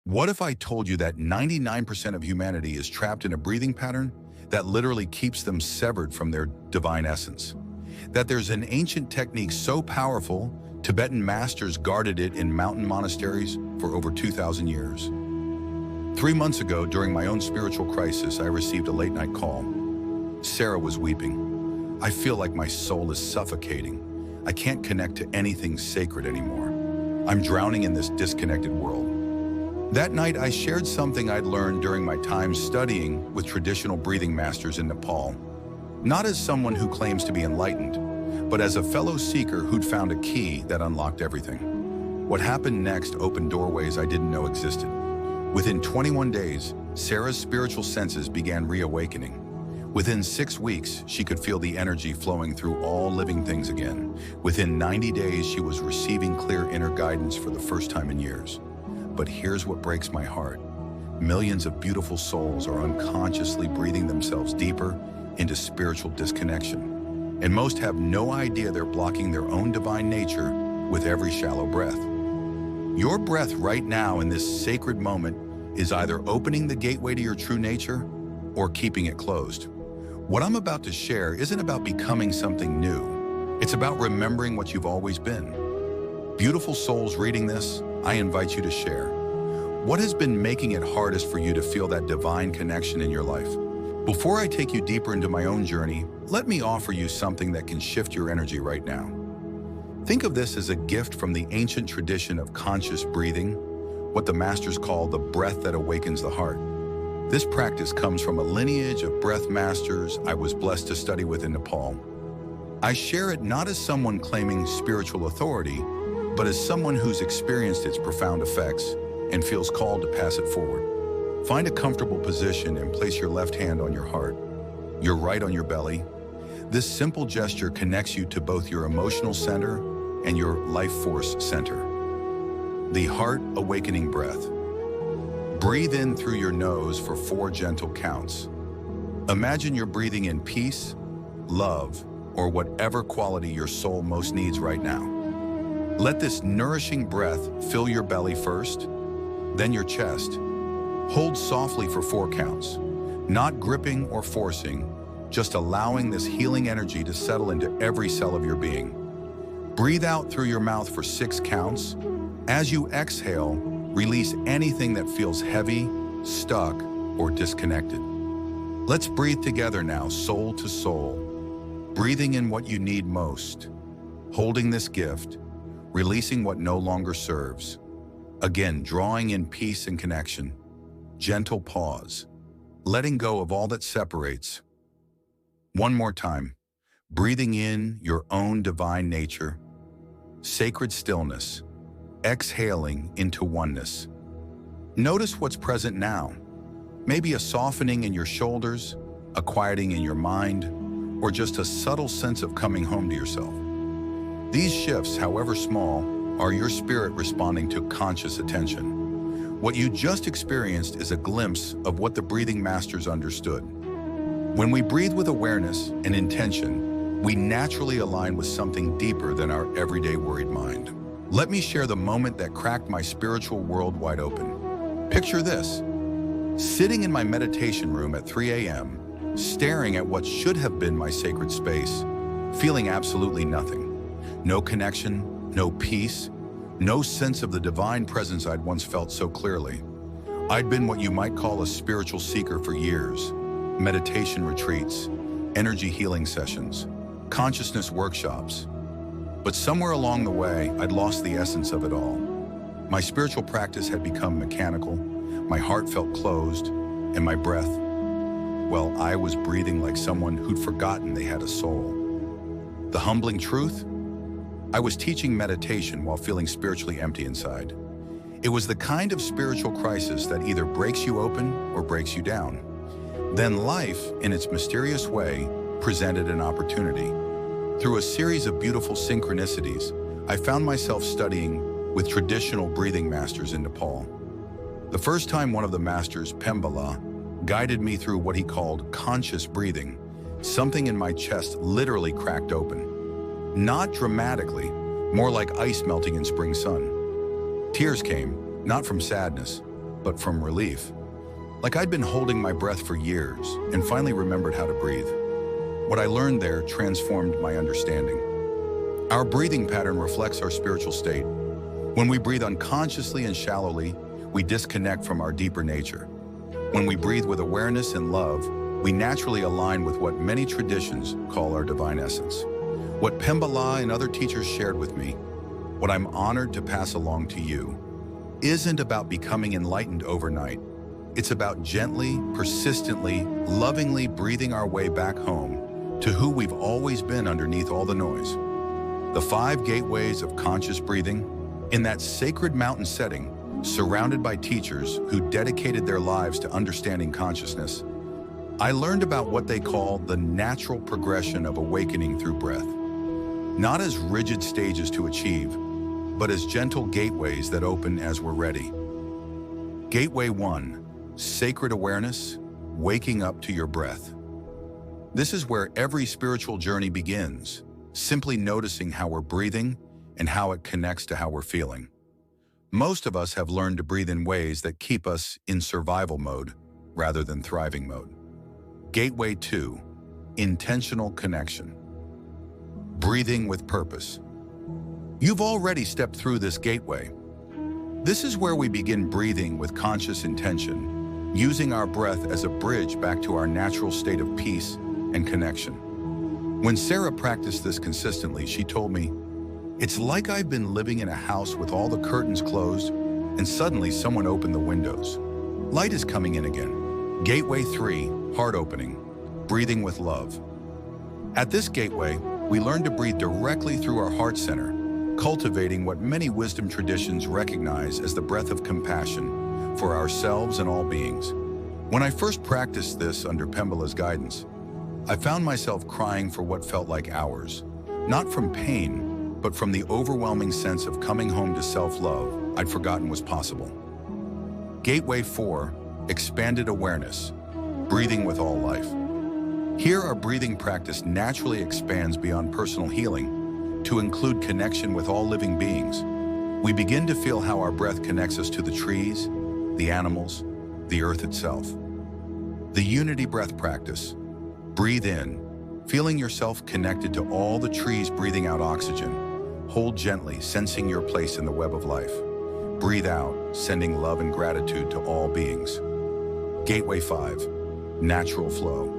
What if I told you that 99% of humanity is trapped in a breathing pattern that literally keeps them severed from their divine essence? That there's an ancient technique so powerful, Tibetan masters guarded it in mountain monasteries for over 2,000 years. 3 months ago, during my own spiritual crisis, I received a late-night call. Sarah was weeping. I feel like my soul is suffocating. I can't connect to anything sacred anymore. I'm drowning in this disconnected world. That night, I shared something I'd learned during my time studying with traditional breathing masters in Nepal. Not as someone who claims to be enlightened, but as a fellow seeker who'd found a key that unlocked everything. What happened next opened doorways I didn't know existed. Within 21 days, Sarah's spiritual senses began reawakening. Within 6 weeks, she could feel the energy flowing through all living things again. Within 90 days, she was receiving clear inner guidance for the first time in years. But here's what breaks my heart. Millions of beautiful souls are unconsciously breathing themselves deeper into spiritual disconnection. And most have no idea they're blocking their own divine nature with every shallow breath. Your breath right now in this sacred moment is either opening the gateway to your true nature or keeping it closed. What I'm about to share isn't about becoming something new. It's about remembering what you've always been. Beautiful souls reading this, I invite you to share. What has been making it hardest for you to feel that divine connection in your life? Before I take you deeper into my own journey, let me offer you something that can shift your energy right now. Think of this as a gift from the ancient tradition of conscious breathing, what the masters call the breath that awakens the heart. This practice comes from a lineage of breath masters I was blessed to study with in Nepal. I share it not as someone claiming spiritual authority, but as someone who's experienced its profound effects and feels called to pass it forward. Find a comfortable position and place your left hand on your heart, your right on your belly. This simple gesture connects you to both your emotional center and your life force center. The heart awakening breath. Breathe in through your nose for 4 gentle counts. Imagine you're breathing in peace, love, or whatever quality your soul most needs right now. Let this nourishing breath fill your belly first, then your chest. Hold softly for 4 counts, not gripping or forcing, just allowing this healing energy to settle into every cell of your being. Breathe out through your mouth for 6 counts. As you exhale, release anything that feels heavy, stuck, or disconnected. Let's breathe together now, soul to soul, breathing in what you need most, holding this gift, releasing what no longer serves. Again, drawing in peace and connection. Gentle pause, letting go of all that separates. One more time, breathing in your own divine nature, sacred stillness, exhaling into oneness. Notice what's present now. Maybe a softening in your shoulders, a quieting in your mind, or just a subtle sense of coming home to yourself. These shifts, however small, are your spirit responding to conscious attention. What you just experienced is a glimpse of what the breathing masters understood. When we breathe with awareness and intention, we naturally align with something deeper than our everyday worried mind. Let me share the moment that cracked my spiritual world wide open. Picture this: sitting in my meditation room at 3 a.m., staring at what should have been my sacred space, feeling absolutely nothing. No connection, no peace, no sense of the divine presence I'd once felt so clearly. I'd been what you might call a spiritual seeker for years. Meditation retreats, energy healing sessions, consciousness workshops. But somewhere along the way, I'd lost the essence of it all. My spiritual practice had become mechanical, my heart felt closed, and my breath, well, I was breathing like someone who'd forgotten they had a soul. The humbling truth? I was teaching meditation while feeling spiritually empty inside. It was the kind of spiritual crisis that either breaks you open or breaks you down. Then life, in its mysterious way, presented an opportunity. Through a series of beautiful synchronicities, I found myself studying with traditional breathing masters in Nepal. The first time one of the masters, Pembala, guided me through what he called conscious breathing, something in my chest literally cracked open. Not dramatically, more like ice melting in spring sun. Tears came, not from sadness, but from relief. Like I'd been holding my breath for years and finally remembered how to breathe. What I learned there transformed my understanding. Our breathing pattern reflects our spiritual state. When we breathe unconsciously and shallowly, we disconnect from our deeper nature. When we breathe with awareness and love, we naturally align with what many traditions call our divine essence. What Pembala and other teachers shared with me, what I'm honored to pass along to you, isn't about becoming enlightened overnight. It's about gently, persistently, lovingly breathing our way back home to who we've always been underneath all the noise. The 5 gateways of conscious breathing, in that sacred mountain setting, surrounded by teachers who dedicated their lives to understanding consciousness, I learned about what they call the natural progression of awakening through breath. Not as rigid stages to achieve, but as gentle gateways that open as we're ready. Gateway 1, sacred awareness, waking up to your breath. This is where every spiritual journey begins, simply noticing how we're breathing and how it connects to how we're feeling. Most of us have learned to breathe in ways that keep us in survival mode rather than thriving mode. Gateway 2, intentional connection. Breathing with purpose. You've already stepped through this gateway. This is where we begin breathing with conscious intention, using our breath as a bridge back to our natural state of peace and connection. When Sarah practiced this consistently, she told me, "It's like I've been living in a house with all the curtains closed, and suddenly someone opened the windows. Light is coming in again." Gateway 3, heart opening, breathing with love. At this gateway, we learn to breathe directly through our heart center, cultivating what many wisdom traditions recognize as the breath of compassion for ourselves and all beings. When I first practiced this under Pembala's guidance, I found myself crying for what felt like hours, not from pain, but from the overwhelming sense of coming home to self-love I'd forgotten was possible. Gateway 4, expanded awareness, breathing with all life. Here, our breathing practice naturally expands beyond personal healing to include connection with all living beings. We begin to feel how our breath connects us to the trees, the animals, the earth itself. The unity breath practice. Breathe in, feeling yourself connected to all the trees breathing out oxygen. Hold gently, sensing your place in the web of life. Breathe out, sending love and gratitude to all beings. Gateway 5, natural flow.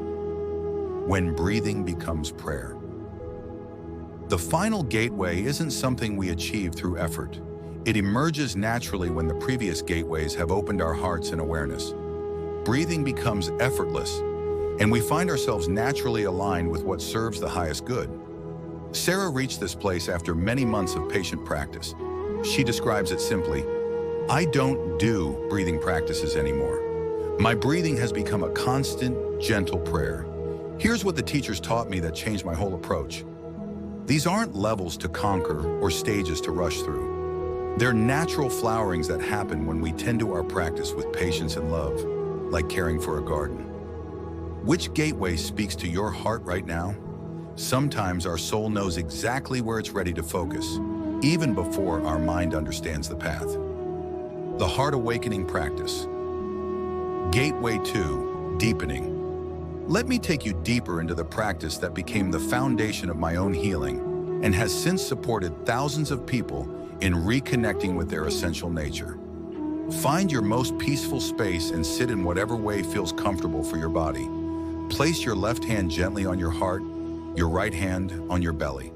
When breathing becomes prayer. The final gateway isn't something we achieve through effort. It emerges naturally when the previous gateways have opened our hearts and awareness. Breathing becomes effortless, and we find ourselves naturally aligned with what serves the highest good. Sarah reached this place after many months of patient practice. She describes it simply, "I don't do breathing practices anymore. My breathing has become a constant, gentle prayer. Here's what the teachers taught me that changed my whole approach. These aren't levels to conquer or stages to rush through. They're natural flowerings that happen when we tend to our practice with patience and love, like caring for a garden." Which gateway speaks to your heart right now? Sometimes our soul knows exactly where it's ready to focus, even before our mind understands the path. The heart awakening practice. Gateway 2, deepening. Let me take you deeper into the practice that became the foundation of my own healing and has since supported thousands of people in reconnecting with their essential nature. Find your most peaceful space and sit in whatever way feels comfortable for your body. Place your left hand gently on your heart, your right hand on your belly.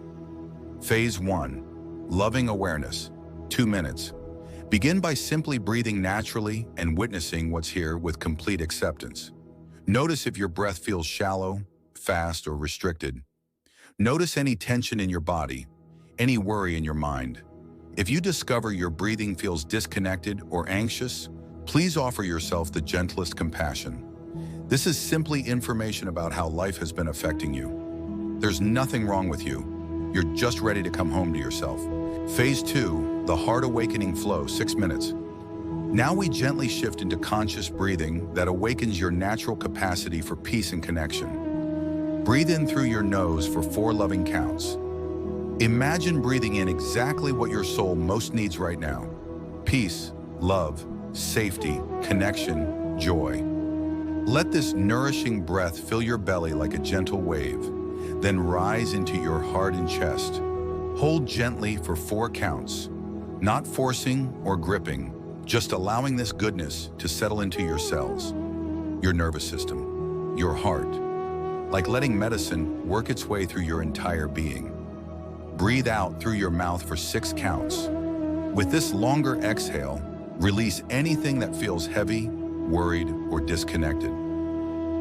Phase 1, loving awareness, 2 minutes. Begin by simply breathing naturally and witnessing what's here with complete acceptance. Notice if your breath feels shallow, fast, or restricted. Notice any tension in your body, any worry in your mind. If you discover your breathing feels disconnected or anxious, please offer yourself the gentlest compassion. This is simply information about how life has been affecting you. There's nothing wrong with you. You're just ready to come home to yourself. Phase 2, the heart awakening flow, 6 minutes. Now we gently shift into conscious breathing that awakens your natural capacity for peace and connection. Breathe in through your nose for 4 loving counts. Imagine breathing in exactly what your soul most needs right now: peace, love, safety, connection, joy. Let this nourishing breath fill your belly like a gentle wave, then rise into your heart and chest. Hold gently for 4 counts, not forcing or gripping, just allowing this goodness to settle into your cells, your nervous system, your heart, like letting medicine work its way through your entire being. Breathe out through your mouth for 6 counts. With this longer exhale, release anything that feels heavy, worried, or disconnected.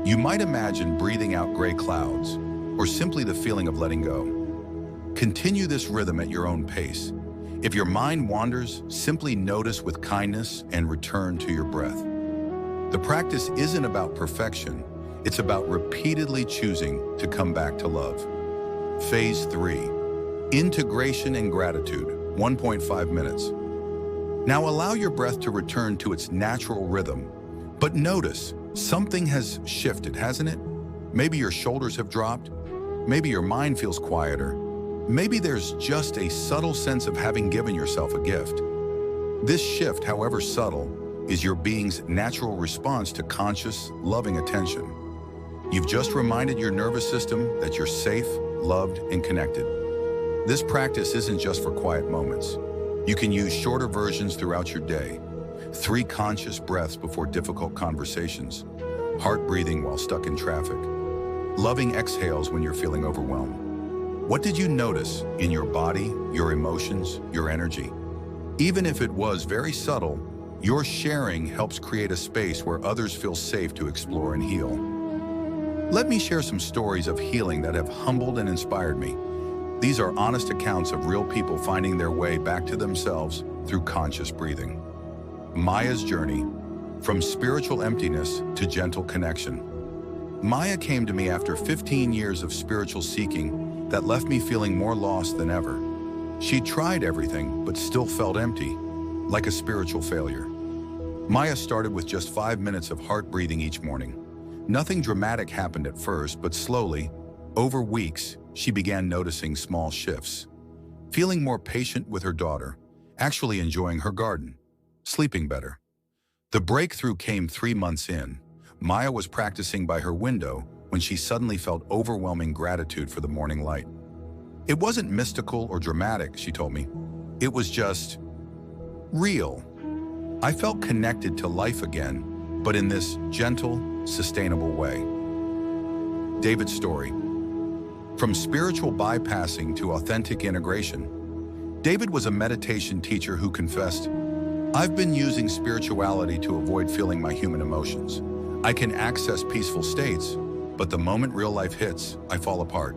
You might imagine breathing out gray clouds, or simply the feeling of letting go. Continue this rhythm at your own pace. If your mind wanders, simply notice with kindness and return to your breath. The practice isn't about perfection, it's about repeatedly choosing to come back to love. Phase 3, integration and gratitude, 1.5 minutes. Now allow your breath to return to its natural rhythm, but notice something has shifted, hasn't it? Maybe your shoulders have dropped, maybe your mind feels quieter, maybe there's just a subtle sense of having given yourself a gift. This shift, however subtle, is your being's natural response to conscious, loving attention. You've just reminded your nervous system that you're safe, loved, and connected. This practice isn't just for quiet moments. You can use shorter versions throughout your day. 3 conscious breaths before difficult conversations, heart breathing while stuck in traffic, loving exhales when you're feeling overwhelmed. What did you notice in your body, your emotions, your energy? Even if it was very subtle, your sharing helps create a space where others feel safe to explore and heal. Let me share some stories of healing that have humbled and inspired me. These are honest accounts of real people finding their way back to themselves through conscious breathing. Maya's journey, from spiritual emptiness to gentle connection. Maya came to me after 15 years of spiritual seeking that left me feeling more lost than ever. She tried everything, but still felt empty, like a spiritual failure. Maya started with just 5 minutes of heart breathing each morning. Nothing dramatic happened at first, but slowly, over weeks, she began noticing small shifts. Feeling more patient with her daughter, actually enjoying her garden, sleeping better. The breakthrough came 3 months in. Maya was practicing by her window when she suddenly felt overwhelming gratitude for the morning light. It wasn't mystical or dramatic, she told me. It was just real. I felt connected to life again, but in this gentle, sustainable way. David's story. From spiritual bypassing to authentic integration, David was a meditation teacher who confessed, "I've been using spirituality to avoid feeling my human emotions. I can access peaceful states, but the moment real life hits, I fall apart."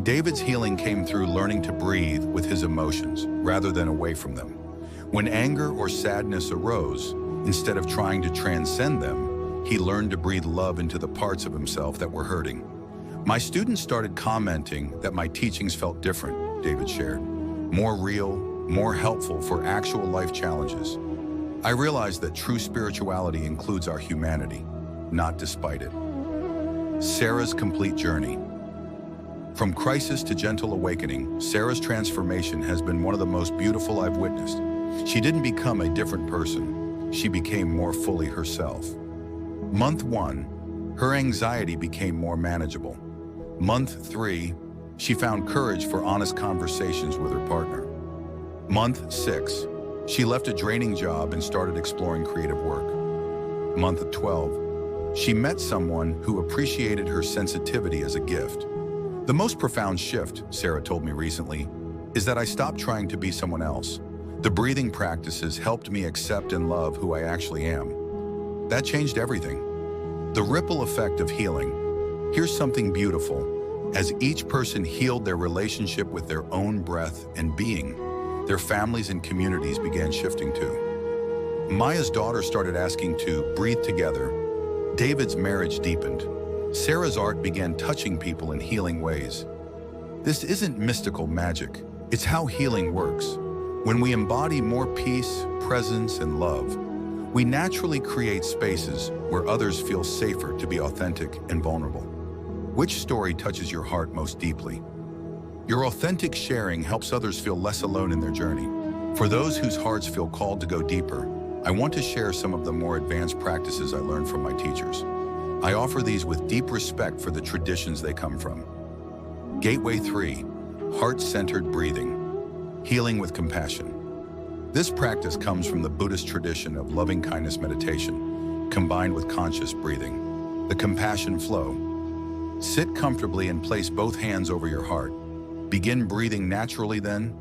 David's healing came through learning to breathe with his emotions rather than away from them. When anger or sadness arose, instead of trying to transcend them, he learned to breathe love into the parts of himself that were hurting. My students started commenting that my teachings felt different, David shared. More real, more helpful for actual life challenges. I realized that true spirituality includes our humanity, not despite it. Sarah's complete journey. From crisis to gentle awakening, Sarah's transformation has been one of the most beautiful I've witnessed. She didn't become a different person. She became more fully herself. Month 1, her anxiety became more manageable. Month 3, she found courage for honest conversations with her partner. Month 6, she left a draining job and started exploring creative work. Month 12, she met someone who appreciated her sensitivity as a gift. The most profound shift, Sarah told me recently, is that I stopped trying to be someone else. The breathing practices helped me accept and love who I actually am. That changed everything. The ripple effect of healing. Here's something beautiful. As each person healed their relationship with their own breath and being, their families and communities began shifting too. Maya's daughter started asking to breathe together. David's marriage deepened. Sarah's art began touching people in healing ways. This isn't mystical magic. It's how healing works. When we embody more peace, presence, and love, we naturally create spaces where others feel safer to be authentic and vulnerable. Which story touches your heart most deeply? Your authentic sharing helps others feel less alone in their journey. For those whose hearts feel called to go deeper, I want to share some of the more advanced practices I learned from my teachers. I offer these with deep respect for the traditions they come from. Gateway 3, heart-centered breathing, healing with compassion. This practice comes from the Buddhist tradition of loving-kindness meditation, combined with conscious breathing. The compassion flow. Sit comfortably and place both hands over your heart. Begin breathing naturally then.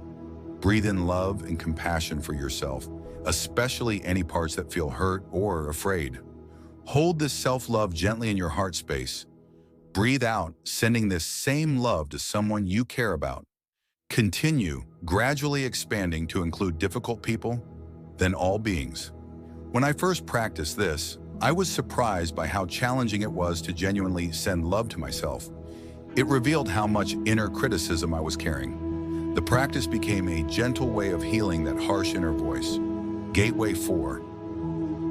Breathe in love and compassion for yourself, especially any parts that feel hurt or afraid. Hold this self-love gently in your heart space. Breathe out, sending this same love to someone you care about. Continue, gradually expanding to include difficult people, then all beings. When I first practiced this, I was surprised by how challenging it was to genuinely send love to myself. It revealed how much inner criticism I was carrying. The practice became a gentle way of healing that harsh inner voice. Gateway 4,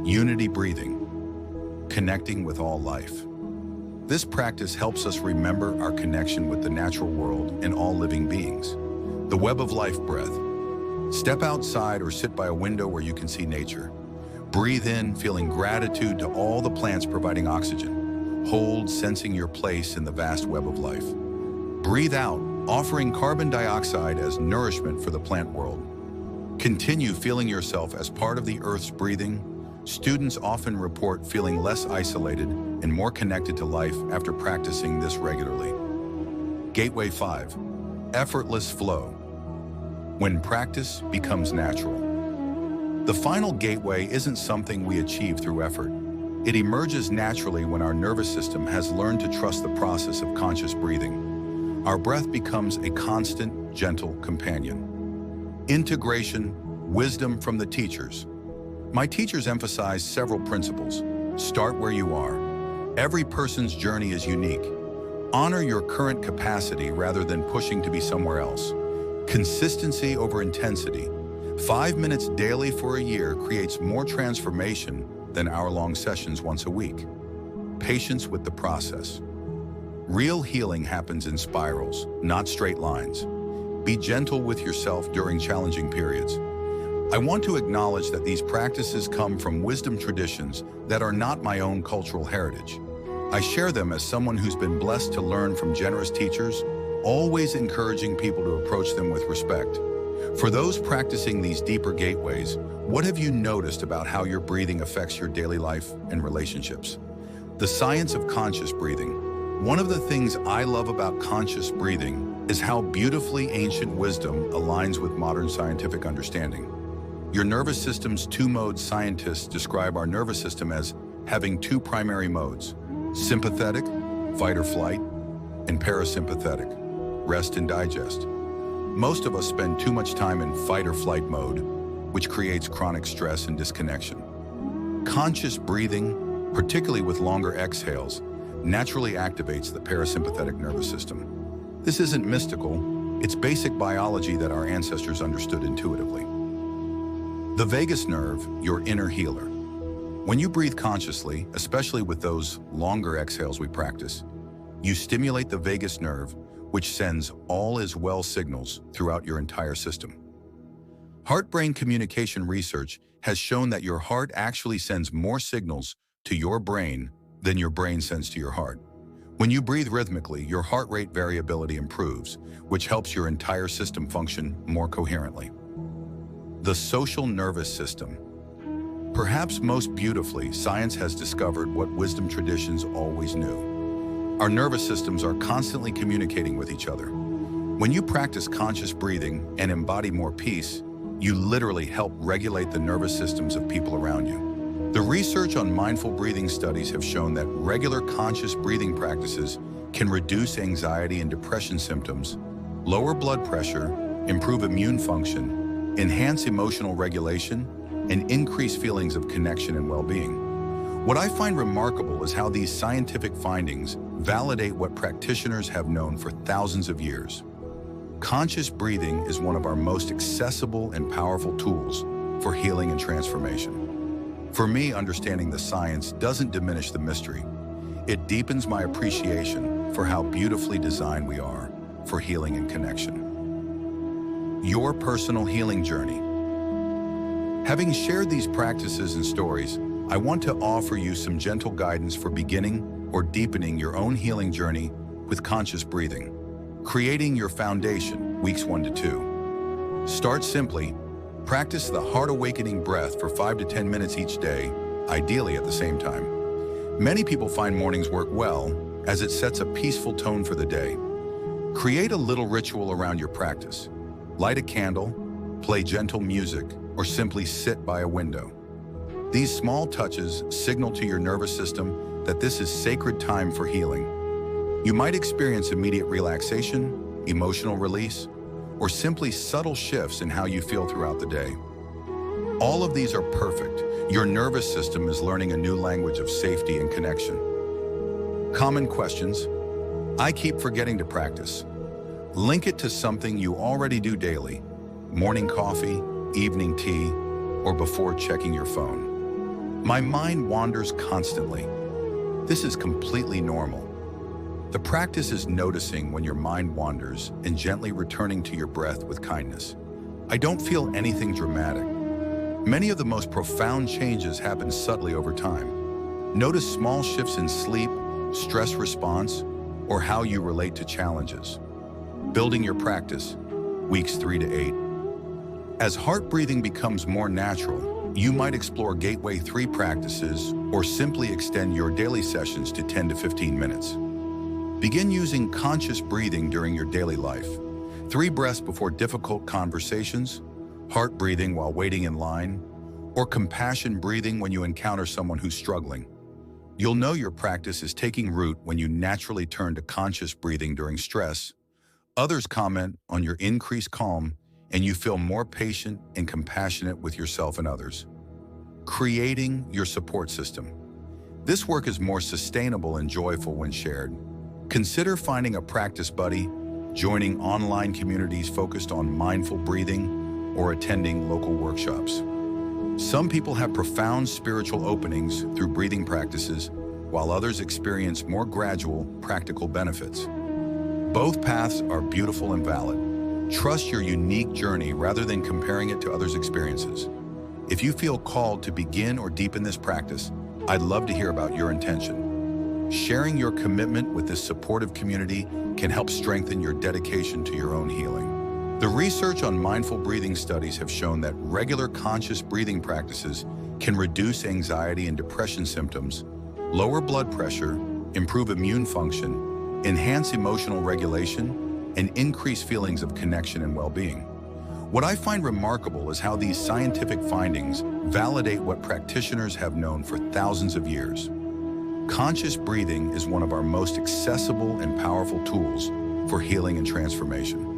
unity breathing, connecting with all life. This practice helps us remember our connection with the natural world and all living beings. The web of life breath. Step outside or sit by a window where you can see nature. Breathe in, feeling gratitude to all the plants providing oxygen. Hold, sensing your place in the vast web of life. Breathe out, offering carbon dioxide as nourishment for the plant world. Continue feeling yourself as part of the Earth's breathing. Students often report feeling less isolated and more connected to life after practicing this regularly. Gateway 5, effortless flow. When practice becomes natural. The final gateway isn't something we achieve through effort. It emerges naturally when our nervous system has learned to trust the process of conscious breathing. Our breath becomes a constant, gentle companion. Integration, wisdom from the teachers. My teachers emphasize several principles. Start where you are. Every person's journey is unique. Honor your current capacity rather than pushing to be somewhere else. Consistency over intensity. 5 minutes daily for a year creates more transformation than hour-long sessions once a week. Patience with the process. Real healing happens in spirals, not straight lines. Be gentle with yourself during challenging periods. I want to acknowledge that these practices come from wisdom traditions that are not my own cultural heritage. I share them as someone who's been blessed to learn from generous teachers, always encouraging people to approach them with respect. For those practicing these deeper gateways, what have you noticed about how your breathing affects your daily life and relationships? The science of conscious breathing. One of the things I love about conscious breathing is how beautifully ancient wisdom aligns with modern scientific understanding. Your nervous system's two-mode scientists describe our nervous system as having two primary modes: sympathetic, fight or flight, and parasympathetic, rest and digest. Most of us spend too much time in fight or flight mode, which creates chronic stress and disconnection. Conscious breathing, particularly with longer exhales, naturally activates the parasympathetic nervous system. This isn't mystical, it's basic biology that our ancestors understood intuitively. The vagus nerve, your inner healer. When you breathe consciously, especially with those longer exhales we practice, you stimulate the vagus nerve, which sends all is well signals throughout your entire system. Heart-brain communication research has shown that your heart actually sends more signals to your brain than your brain sends to your heart. When you breathe rhythmically, your heart rate variability improves, which helps your entire system function more coherently. The social nervous system. Perhaps most beautifully, science has discovered what wisdom traditions always knew. Our nervous systems are constantly communicating with each other. When you practice conscious breathing and embody more peace, you literally help regulate the nervous systems of people around you. The research on mindful breathing studies have shown that regular conscious breathing practices can reduce anxiety and depression symptoms, lower blood pressure, improve immune function, enhance emotional regulation, and increase feelings of connection and well-being. What I find remarkable is how these scientific findings validate what practitioners have known for thousands of years. Conscious breathing is one of our most accessible and powerful tools for healing and transformation. For me, understanding the science doesn't diminish the mystery. It deepens my appreciation for how beautifully designed we are for healing and connection. Your personal healing journey. Having shared these practices and stories, I want to offer you some gentle guidance for beginning or deepening your own healing journey with conscious breathing. Creating your foundation, weeks 1 to 2. Start simply. Practice the heart awakening breath for 5 to 10 minutes each day, ideally at the same time. Many people find mornings work well, as it sets a peaceful tone for the day. Create a little ritual around your practice. Light a candle, play gentle music, or simply sit by a window. These small touches signal to your nervous system that this is sacred time for healing. You might experience immediate relaxation, emotional release, or simply subtle shifts in how you feel throughout the day. All of these are perfect. Your nervous system is learning a new language of safety and connection. Common questions. I keep forgetting to practice. Link it to something you already do daily. Morning coffee, evening tea, or before checking your phone. My mind wanders constantly. This is completely normal. The practice is noticing when your mind wanders and gently returning to your breath with kindness. I don't feel anything dramatic. Many of the most profound changes happen subtly over time. Notice small shifts in sleep, stress response, or how you relate to challenges. Building your practice, weeks 3 to 8. As heart breathing becomes more natural, you might explore Gateway 3 practices or simply extend your daily sessions to 10 to 15 minutes. Begin using conscious breathing during your daily life. 3 breaths before difficult conversations, heart breathing while waiting in line, or compassion breathing when you encounter someone who's struggling. You'll know your practice is taking root when you naturally turn to conscious breathing during stress. Others comment on your increased calm, and you feel more patient and compassionate with yourself and others. Creating your support system. This work is more sustainable and joyful when shared. Consider finding a practice buddy, joining online communities focused on mindful breathing, or attending local workshops. Some people have profound spiritual openings through breathing practices, while others experience more gradual, practical benefits. Both paths are beautiful and valid. Trust your unique journey rather than comparing it to others' experiences. If you feel called to begin or deepen this practice, I'd love to hear about your intention. Sharing your commitment with this supportive community can help strengthen your dedication to your own healing. The research on mindful breathing studies have shown that regular conscious breathing practices can reduce anxiety and depression symptoms, lower blood pressure, improve immune function, enhance emotional regulation, and increase feelings of connection and well-being. What I find remarkable is how these scientific findings validate what practitioners have known for thousands of years. Conscious breathing is one of our most accessible and powerful tools for healing and transformation.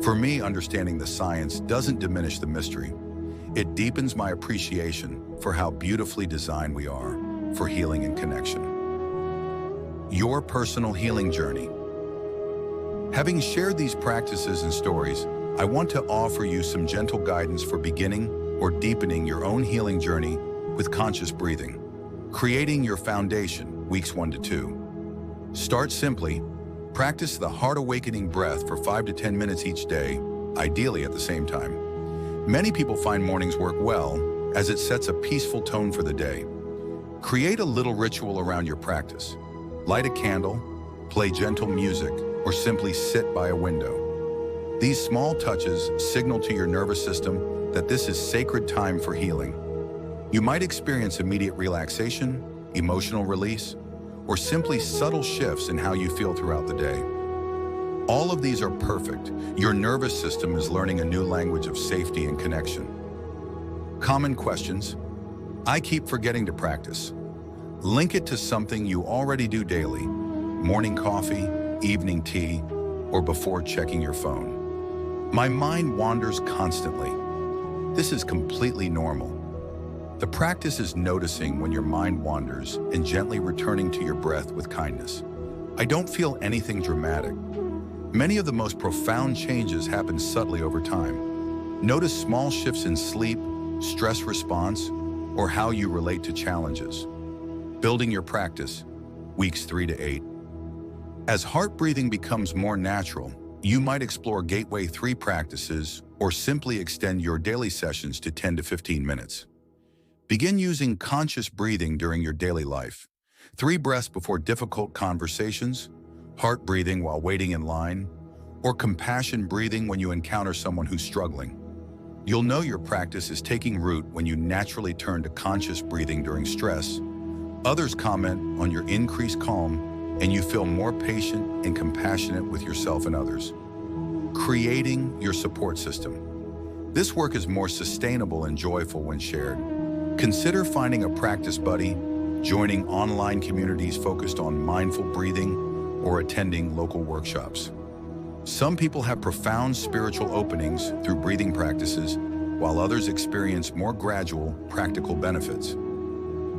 For me, understanding the science doesn't diminish the mystery. It deepens my appreciation for how beautifully designed we are for healing and connection. Your personal healing journey. Having shared these practices and stories, I want to offer you some gentle guidance for beginning or deepening your own healing journey with conscious breathing. Creating your foundation, weeks 1 to 2. Start simply. Practice the heart awakening breath for 5 to 10 minutes each day, ideally at the same time. Many people find mornings work well, as it sets a peaceful tone for the day. Create a little ritual around your practice. Light a candle, play gentle music, or simply sit by a window. These small touches signal to your nervous system that this is sacred time for healing. You might experience immediate relaxation, emotional release, or simply subtle shifts in how you feel throughout the day. All of these are perfect. Your nervous system is learning a new language of safety and connection. Common questions. I keep forgetting to practice. Link it to something you already do daily. Morning coffee, evening tea, or before checking your phone. My mind wanders constantly. This is completely normal. The practice is noticing when your mind wanders and gently returning to your breath with kindness. I don't feel anything dramatic. Many of the most profound changes happen subtly over time. Notice small shifts in sleep, stress response, or how you relate to challenges. Building your practice, weeks 3 to 8. As heart breathing becomes more natural, you might explore Gateway 3 practices or simply extend your daily sessions to 10 to 15 minutes. Begin using conscious breathing during your daily life. 3 breaths before difficult conversations, heart breathing while waiting in line, or compassion breathing when you encounter someone who's struggling. You'll know your practice is taking root when you naturally turn to conscious breathing during stress. Others comment on your increased calm, and you feel more patient and compassionate with yourself and others. Creating your support system. This work is more sustainable and joyful when shared. Consider finding a practice buddy, joining online communities focused on mindful breathing, or attending local workshops. Some people have profound spiritual openings through breathing practices, while others experience more gradual, practical benefits.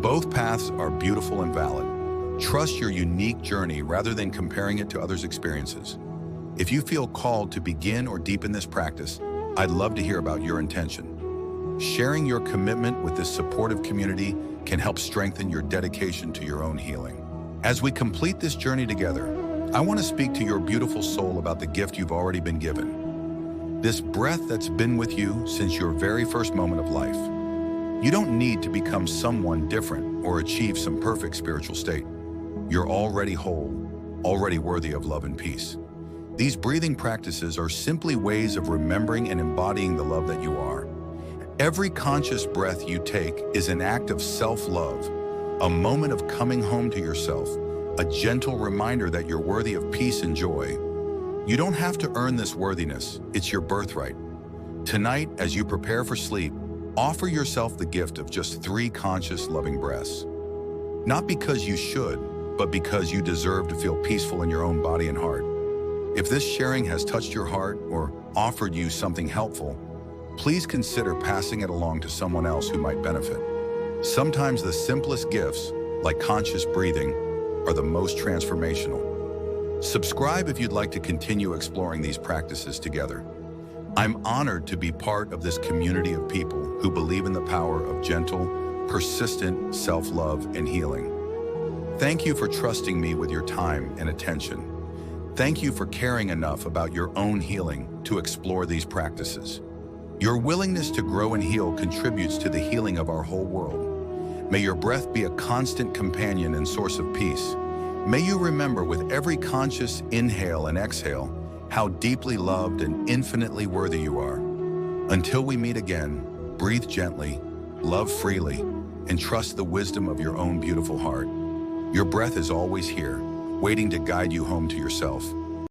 Both paths are beautiful and valid. Trust your unique journey rather than comparing it to others' experiences. If you feel called to begin or deepen this practice, I'd love to hear about your intention. Sharing your commitment with this supportive community can help strengthen your dedication to your own healing. As we complete this journey together, I want to speak to your beautiful soul about the gift you've already been given. This breath that's been with you since your very first moment of life. You don't need to become someone different or achieve some perfect spiritual state. You're already whole, already worthy of love and peace. These breathing practices are simply ways of remembering and embodying the love that you are. Every conscious breath you take is an act of self-love, a moment of coming home to yourself, a gentle reminder that you're worthy of peace and joy. You don't have to earn this worthiness, it's your birthright. Tonight, as you prepare for sleep, offer yourself the gift of just 3 conscious, loving breaths. Not because you should, but because you deserve to feel peaceful in your own body and heart. If this sharing has touched your heart or offered you something helpful, please consider passing it along to someone else who might benefit. Sometimes the simplest gifts, like conscious breathing, are the most transformational. Subscribe if you'd like to continue exploring these practices together. I'm honored to be part of this community of people who believe in the power of gentle, persistent self-love and healing. Thank you for trusting me with your time and attention. Thank you for caring enough about your own healing to explore these practices. Your willingness to grow and heal contributes to the healing of our whole world. May your breath be a constant companion and source of peace. May you remember with every conscious inhale and exhale how deeply loved and infinitely worthy you are. Until we meet again, breathe gently, love freely, and trust the wisdom of your own beautiful heart. Your breath is always here, waiting to guide you home to yourself.